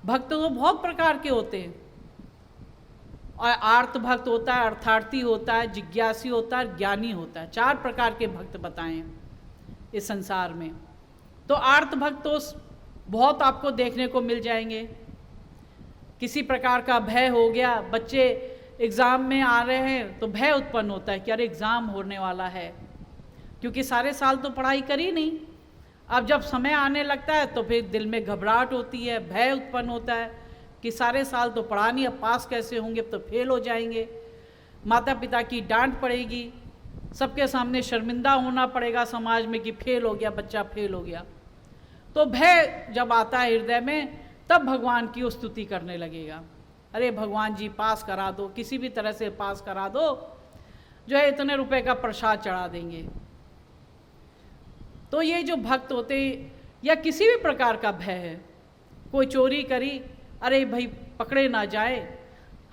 भक्त तो बहुत प्रकार के होते हैं, और आर्त भक्त होता है, अर्थार्थी होता है, जिज्ञासी होता है, ज्ञानी होता है। 4 प्रकार के भक्त बताए हैं इस संसार में। तो आर्त भक्त तो बहुत आपको देखने को मिल जाएंगे। किसी प्रकार का भय हो गया, बच्चे एग्ज़ाम में आ रहे हैं तो भय उत्पन्न होता है कि अरे एग्ज़ाम होने वाला है, क्योंकि सारे साल तो पढ़ाई करी नहीं। अब जब समय आने लगता है तो फिर दिल में घबराहट होती है, भय उत्पन्न होता है कि सारे साल तो पढ़ा नहीं, अब पास कैसे होंगे, अब तो फेल हो जाएंगे, माता पिता की डांट पड़ेगी, सबके सामने शर्मिंदा होना पड़ेगा समाज में कि फेल हो गया बच्चा, फेल हो गया। तो भय जब आता है हृदय में, तब भगवान की वो स्तुति करने लगेगा, अरे भगवान जी पास करा दो, किसी भी तरह से पास करा दो, जो है इतने रुपए का प्रसाद चढ़ा देंगे। तो ये जो भक्त होते, या किसी भी प्रकार का भय है, कोई चोरी करी, अरे भाई पकड़े ना जाए,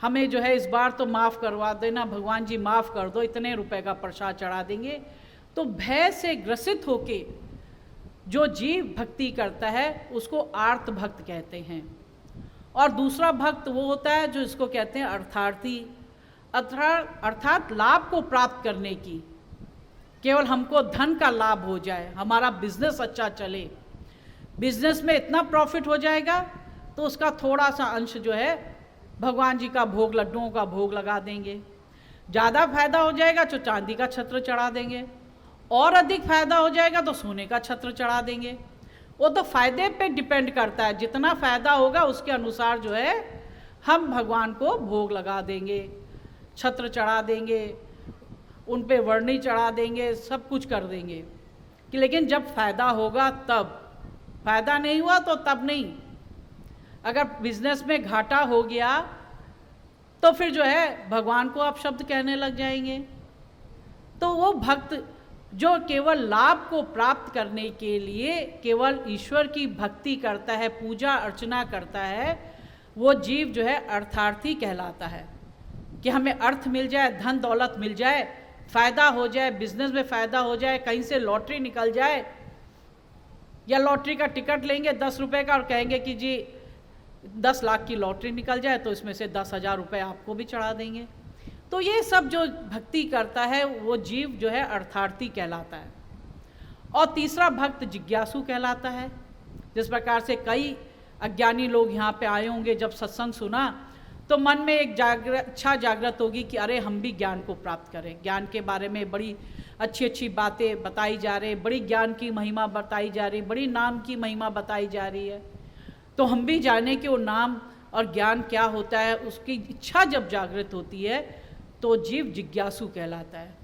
हमें जो है इस बार तो माफ़ करवा देना, भगवान जी माफ़ कर दो, इतने रुपए का प्रसाद चढ़ा देंगे। तो भय से ग्रसित होके जो जीव भक्ति करता है उसको आर्त भक्त कहते हैं। और दूसरा भक्त वो होता है जो इसको कहते हैं अर्थार्थी, अर्थात लाभ को प्राप्त करने की, केवल हमको धन का लाभ हो जाए, हमारा बिजनेस अच्छा चले, बिजनेस में इतना प्रॉफिट हो जाएगा तो उसका थोड़ा सा अंश जो है भगवान जी का भोग, लड्डुओं का भोग लगा देंगे। ज़्यादा फायदा हो जाएगा तो चांदी का छत्र चढ़ा देंगे, और अधिक फायदा हो जाएगा तो सोने का छत्र चढ़ा देंगे। वो तो फायदे पे डिपेंड करता है, जितना फायदा होगा उसके अनुसार जो है हम भगवान को भोग लगा देंगे, छत्र चढ़ा देंगे, उन पे वर्णी चढ़ा देंगे, सब कुछ कर देंगे कि लेकिन जब फायदा होगा तब, फायदा नहीं हुआ तो तब नहीं। अगर बिजनेस में घाटा हो गया तो फिर जो है भगवान को आप शब्द कहने लग जाएंगे। तो वो भक्त जो केवल लाभ को प्राप्त करने के लिए केवल ईश्वर की भक्ति करता है, पूजा अर्चना करता है, वो जीव जो है अर्थार्थी कहलाता है। कि हमें अर्थ मिल जाए, धन दौलत मिल जाए, फ़ायदा हो जाए, बिजनेस में फ़ायदा हो जाए, कहीं से लॉटरी निकल जाए, या लॉटरी का टिकट लेंगे 10 रुपये का और कहेंगे कि जी 10 लाख की लॉटरी निकल जाए तो इसमें से 10,000 रुपये आपको भी चढ़ा देंगे। तो ये सब जो भक्ति करता है वो जीव जो है अर्थार्थी कहलाता है। और तीसरा भक्त जिज्ञासु कहलाता है। जिस प्रकार से कई अज्ञानी लोग यहाँ पे आए होंगे, जब सत्संग सुना तो मन में एक इच्छा जागृत होगी कि अरे हम भी ज्ञान को प्राप्त करें, ज्ञान के बारे में बड़ी अच्छी अच्छी बातें बताई जा रही, बड़ी ज्ञान की महिमा बताई जा रही, बड़ी नाम की महिमा बताई जा रही है, तो हम भी जाने कि वो नाम और ज्ञान क्या होता है। उसकी इच्छा जब जागृत होती है तो जीव जिज्ञासु कहलाता है।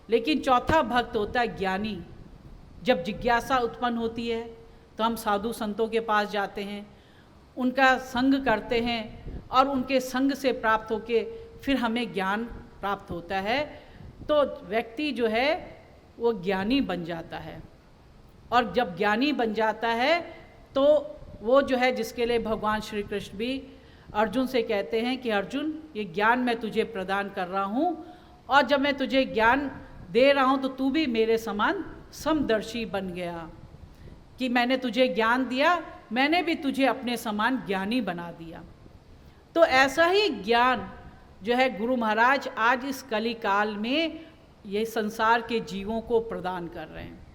लेकिन चौथा भक्त होता है ज्ञानी। जब जिज्ञासा उत्पन्न होती है तो हम साधु संतों के पास जाते हैं, उनका संग करते हैं, और उनके संग से प्राप्त होके फिर हमें ज्ञान प्राप्त होता है। तो व्यक्ति जो है वो ज्ञानी बन जाता है। और जब ज्ञानी बन जाता है तो वो जो है जिसके लिए भगवान श्री कृष्ण भी अर्जुन से कहते हैं कि अर्जुन, ये ज्ञान मैं तुझे प्रदान कर रहा हूँ, और जब मैं तुझे ज्ञान दे रहा हूँ तो तू भी मेरे समान समदर्शी बन गया। कि मैंने तुझे ज्ञान दिया, मैंने भी तुझे अपने समान ज्ञानी बना दिया। तो ऐसा ही ज्ञान जो है गुरु महाराज आज इस कली काल में ये संसार के जीवों को प्रदान कर रहे हैं।